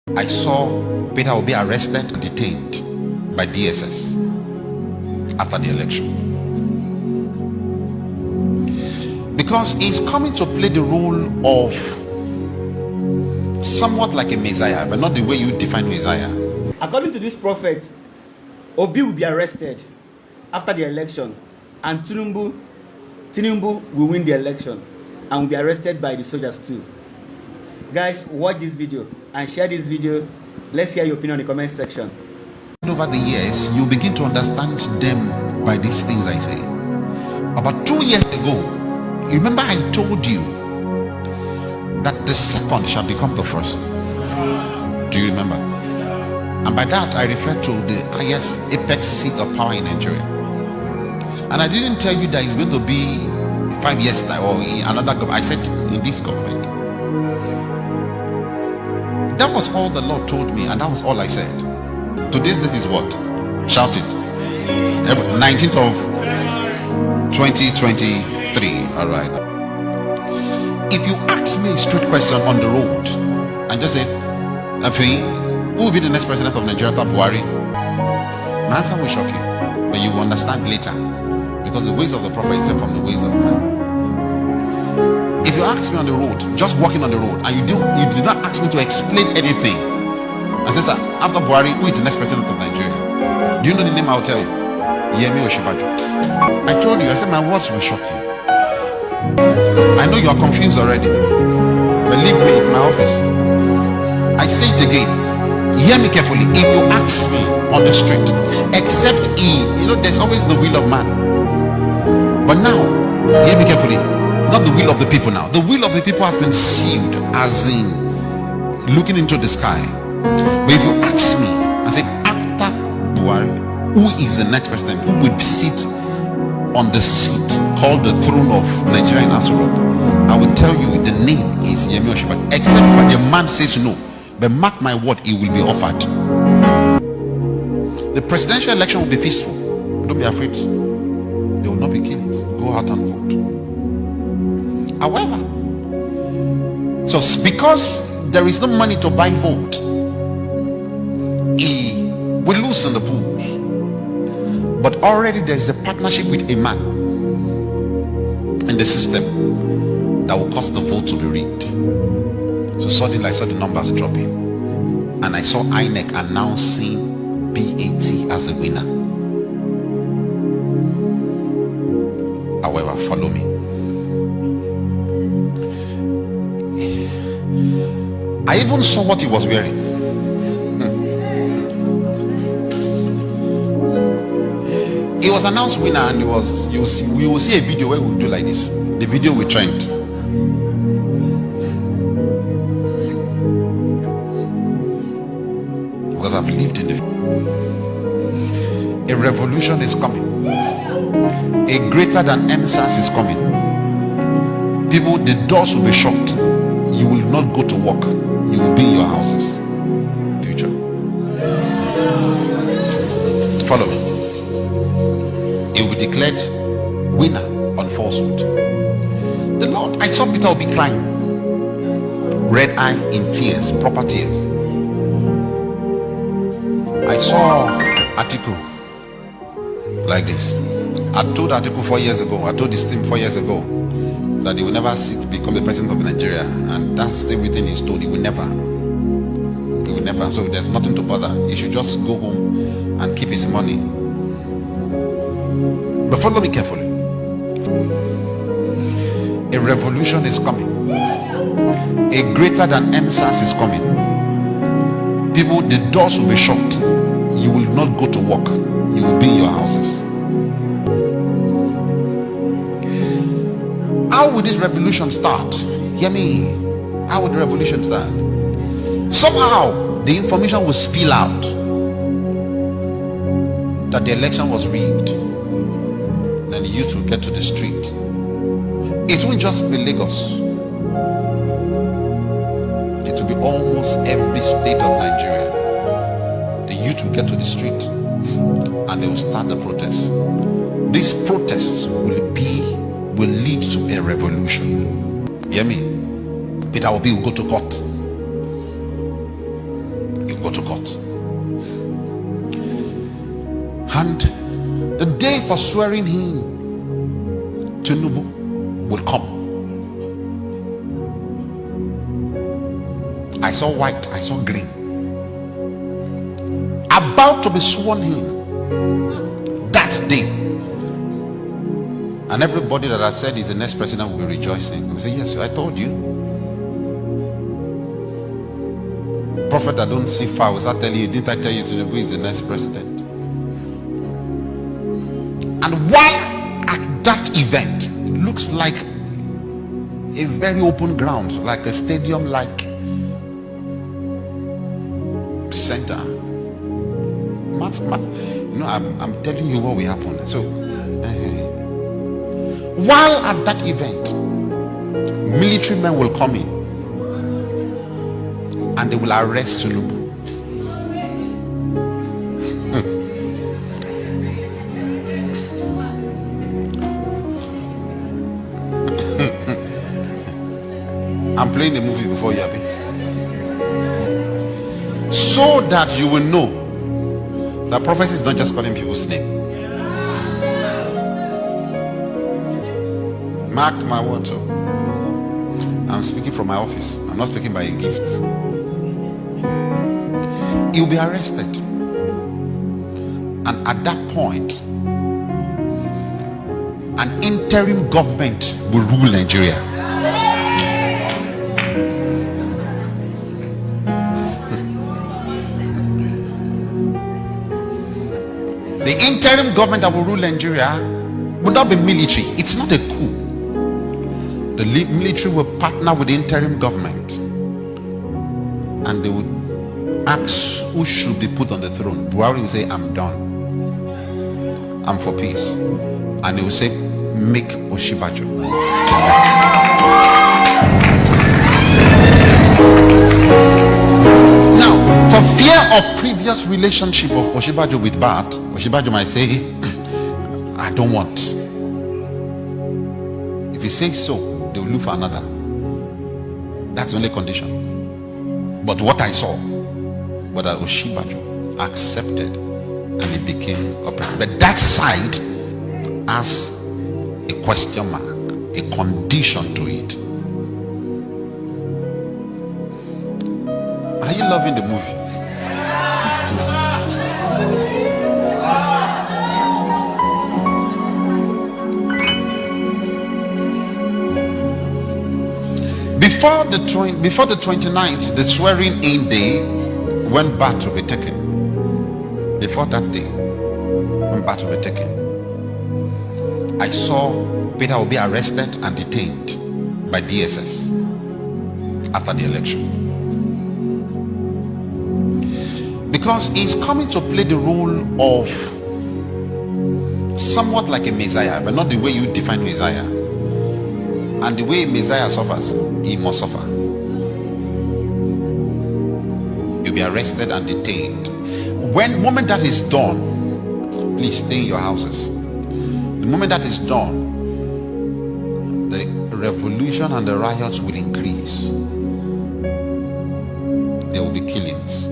I saw Peter Obi arrested and detained by DSS after the election, because he's coming to play the role of somewhat like a Messiah, but not the way you define Messiah. According to this prophet, Obi will be arrested after the election, and Tinubu will win the election and will be arrested by the soldiers too. Guys, watch this video and share this video. Let's hear your opinion in the comment section. Over the years, you begin to understand them by these things I say. About 2 years ago, you remember I told you that the second shall become the first. Do you remember? And by that I refer to the highest apex seat of power in Nigeria. And I didn't tell you that it's going to be 5 years time or in another government. I said in this government. That was all the Lord told me, and that was all I said. Today's date is what? Shout it. 19th of 2023. All right. If you ask me a straight question on the road and just say, Feyi, who will be the next president of Nigeria after Buhari? My answer will shock you, but you will understand later, because the ways of the prophet is from the ways of man. If you ask me on the road, just walking on the road, and you did not ask me to explain anything, and say, sir, after Buhari, who is the next president of Nigeria? Do you know the name? I'll tell you. Yemi Oshibaju. I told you, I said my words will shock you. I know you are confused already. Believe me, it's my office. I say it again. Hear me carefully. If you ask me on the street, except there's always the will of man. But now, hear me carefully. Not the will of the people now. The will of the people has been sealed, as in looking into the sky. But if you ask me and say, after Buhari, who is the next president? Who will sit on the seat called the throne of Nigeria in Asurok? I will tell you the name is Yemi Oshibaju. Except when the man says no. But mark my word, it will be offered. The presidential election will be peaceful. Don't be afraid. There will not be killings. Go out and vote. However, so because there is no money to buy vote, he will lose in the polls. But already there is a partnership with a man in the system that will cause the vote to be rigged. So suddenly I saw the numbers dropping, and I saw INEC announcing BAT as a winner. However, follow me. I even saw what he was wearing. He was announced winner, and we will see a video where we'll do like this. The video will trend. Because I've lived in a revolution is coming. A greater than NSAS is coming. People, the doors will be shut. You will not go to work. You will be in your houses. Future. Follow me. It will be declared winner on falsehood. The Lord, I saw Peter Obi crying, red eye in tears, proper tears. I saw Atiku like this. I told Atiku 4 years ago, I told this team 4 years ago, that he will never become the president of Nigeria, and that's still within his stone. He will never. So there's nothing to bother. He should just go home and keep his money. But follow me carefully. A revolution is coming. A greater than NSAS is coming. People, the doors will be shut. You will not go to work. You will be in your houses. How will this revolution start? Hear me. How will the revolution start? Somehow the information will spill out that the election was rigged. Then the youth will get to the street. It won't just be Lagos. It will be almost every state of Nigeria. The youth will get to the street and they will start the protest. These protests will lead to a revolution. Hear me? Peter Obi will go to court. for swearing him, Tinubu would come. I saw white, I saw green. About to be sworn in that day. And everybody that I said is the next president will be rejoicing. They will say, yes, I told you. Prophet, I don't see far. Was I tell you? Didn't I tell you Tinubu is the next president? And while at that event, it looks like a very open ground, like a stadium-like center. I'm telling you what will happen. So, while at that event, military men will come in and they will arrest Tinubu. I'm playing a movie before you, Abi. So that you will know that prophecy is not just calling people's name. Mark my words. I'm speaking from my office. I'm not speaking by a gift. He'll be arrested. And at that point, an interim government will rule Nigeria. The interim government that will rule Nigeria will not be military. It's not a coup. The military will partner with the interim government and they would ask who should be put on the throne. Buhari will say, I'm done. I'm for peace. And he will say, make Oshibajo. Now, for fear of previous relationship of Oshibajo with Bat, Oshibajo might say, I don't want. If he says so, they will look for another. That's the only condition. But what I saw was that Oshibajo accepted and he became a president. But that side has a question mark, a condition to it. Are you loving the movie? Before the 29th, the swearing in day, when Bat will be taken. Before that day, when Bat will be taken, I saw Peter will be arrested and detained by DSS after the election. Because he's coming to play the role of somewhat like a Messiah, but not the way you define Messiah. And the way Messiah suffers, he must suffer. You'll be arrested and detained. When moment that is done, please stay in your houses. The moment that is done, the revolution and the riots will increase. There will be killings.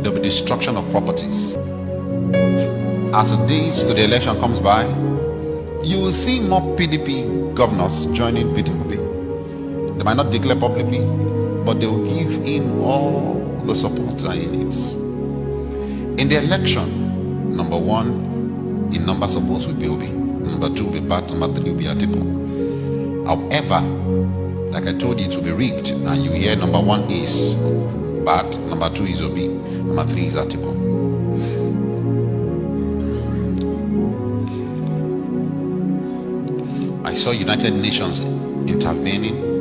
There will be destruction of properties. As the days to the election comes by, you will see more PDP governors joining Peter Obi. They might not declare publicly, but they will give him all the support that he needs. In the election, number one, in numbers of votes will be Obi. Number two will be Bat. Number three will be Atiku. However, like I told you, it will be rigged. And you hear number one is Bat, number two is Obi, number three is Atiku. I saw United Nations intervening.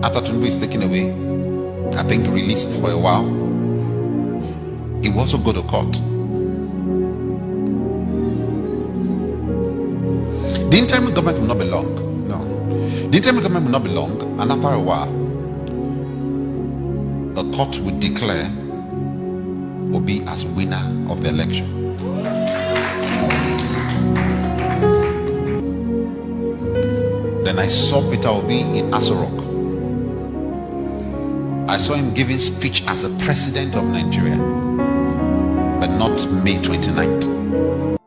After Tinubu is taken away, I think released for a while, he will also go to court. The interim government will not be long. No. The interim government will not be long, and after a while, the court will declare Obi as winner of the election. Then I saw Peter Obi in Aso Rock. I saw him giving speech as a president of Nigeria, but not May 29th.